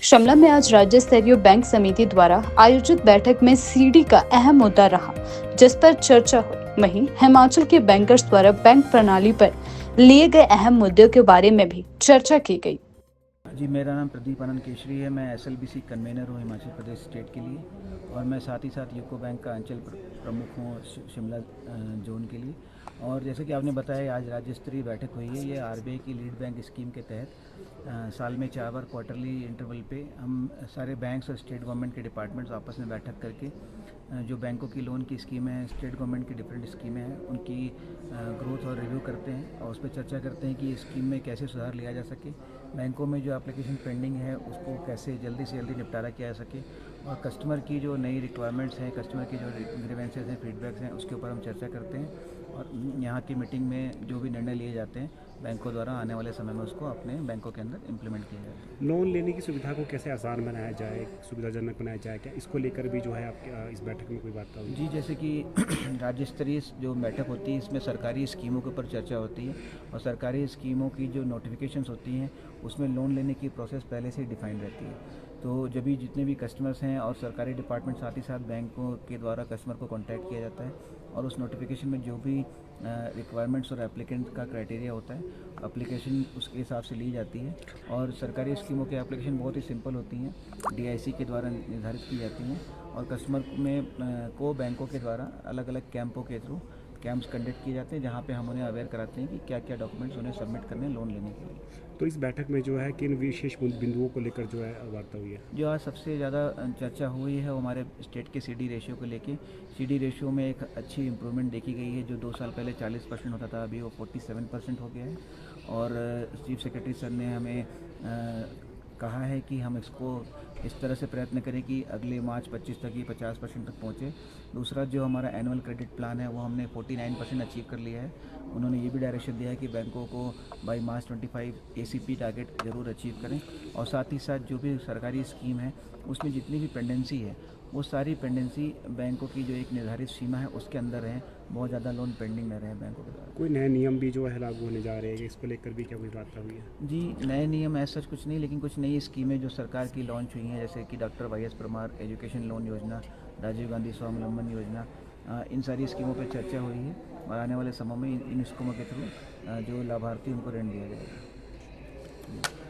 शिमला में आज राज्य स्तरीय बैंक समिति द्वारा आयोजित बैठक में सीडी का अहम मुद्दा रहा, जिस पर चर्चा हुई। वहीं हिमाचल के बैंकर्स द्वारा बैंक प्रणाली पर लिए गए अहम मुद्दों के बारे में भी चर्चा की गई। जी, मेरा नाम प्रदीप आनंद केशरी है। मैं एसएलबीसी कन्वेनर हूँ हिमाचल प्रदेश स्टेट के लिए, और मैं साथ ही साथ यूको बैंक का अंचल प्रमुख हूँ शिमला जोन के लिए। और जैसे कि आपने बताया, आज राज्य स्तरीय बैठक हुई है। ये आरबीआई की लीड बैंक स्कीम के तहत साल में 4 बार क्वार्टरली इंटरवल पे हम सारे बैंक्स और स्टेट गवर्नमेंट के डिपार्टमेंट्स आपस में बैठक करके जो बैंकों की लोन की स्कीमें हैं, स्टेट गवर्नमेंट की डिफरेंट स्कीमें हैं, उनकी ग्रोथ और रिव्यू करते हैं और उस पर चर्चा करते हैं कि इस स्कीम में कैसे सुधार लिया जा सके, बैंकों में जो एप्लीकेशन पेंडिंग है उसको कैसे जल्दी से जल्दी निपटारा किया जा सके, और कस्टमर की जो नई रिक्वायरमेंट्स हैं, कस्टमर की जो ग्रीवेंसेस हैं, फीडबैक्स हैं, उसके ऊपर हम चर्चा करते हैं। और यहाँ की मीटिंग में जो भी निर्णय लिए जाते हैं बैंकों द्वारा, आने वाले समय में उसको अपने बैंकों के अंदर इम्प्लीमेंट किया जाता है। लोन लेने की सुविधा को कैसे आसान बनाया जाए, सुविधाजनक बनाया जाए, क्या इसको लेकर भी जो है आपके इस बैठक में कोई बात होगी? जी, जैसे कि राज्य स्तरीय जो बैठक होती है, इसमें सरकारी स्कीमों के ऊपर चर्चा होती है, और सरकारी स्कीमों की जो नोटिफिकेशंस होती हैं उसमें लोन लेने की प्रोसेस पहले से ही डिफाइंड रहती है। तो जब भी जितने भी कस्टमर्स हैं और सरकारी डिपार्टमेंट साथ ही साथ बैंकों के द्वारा कस्टमर को कॉन्टैक्ट किया जाता है, और उस नोटिफिकेशन में जो भी रिक्वायरमेंट्स और एप्लीकेंट का क्राइटेरिया होता है, एप्लीकेशन उसके हिसाब से ली जाती है। और सरकारी स्कीमों की एप्लीकेशन बहुत ही सिंपल होती हैं, डीआईसी के द्वारा निर्धारित की जाती हैं, और कस्टमर में को बैंकों के द्वारा अलग अलग कैंपों के थ्रू कैंप्स कंडक्ट किए जाते हैं, जहाँ पे हम उन्हें अवेयर कराते हैं कि क्या क्या डॉक्यूमेंट्स उन्हें सबमिट करने हैं लोन लेने के लिए। तो इस बैठक में जो है किन विशेष बिंदुओं को लेकर जो है वार्ता हुई है? जो आज सबसे ज़्यादा चर्चा हुई है वो हमारे स्टेट के सीडी रेशियो को लेके। सीडी रेशियो में एक अच्छी इंप्रूवमेंट देखी गई है। जो 2 साल पहले 40% होता था, अभी वो 47% हो गया है। और चीफ सेक्रेटरी सर ने हमें कहा है कि हम इसको इस तरह से प्रयत्न करें कि अगले मार्च 25 तक ही 50% तक पहुँचे। दूसरा, जो हमारा एनुअल क्रेडिट प्लान है वो हमने 49% अचीव कर लिया है। उन्होंने ये भी डायरेक्शन दिया है कि बैंकों को बाई मार्च 25 एसीपी टारगेट ज़रूर अचीव करें, और साथ ही साथ जो भी सरकारी स्कीम है उसमें जितनी भी पेंडेंसी है वो सारी पेंडेंसी बैंकों की जो एक निर्धारित सीमा है उसके अंदर रहें, बहुत ज़्यादा लोन पेंडिंग न रहें बैंकों के द्वारा। कोई नए नियम भी जो है लागू होने जा रहे हैं, इसको लेकर भी क्या कोई वार्ता हुई है? जी, नए नियम ऐसा कुछ नहीं, लेकिन कुछ नई स्कीमें जो सरकार की लॉन्च हुई हैं, जैसे कि doctor Y S Parmar education loan योजना, राजीव गांधी स्वावलंबन योजना, इन सारी स्कीमों पर चर्चा हुई है, और आने वाले समय में इन स्कीमों के थ्रू जो लाभार्थी उनको ऋण दिया जाएगा।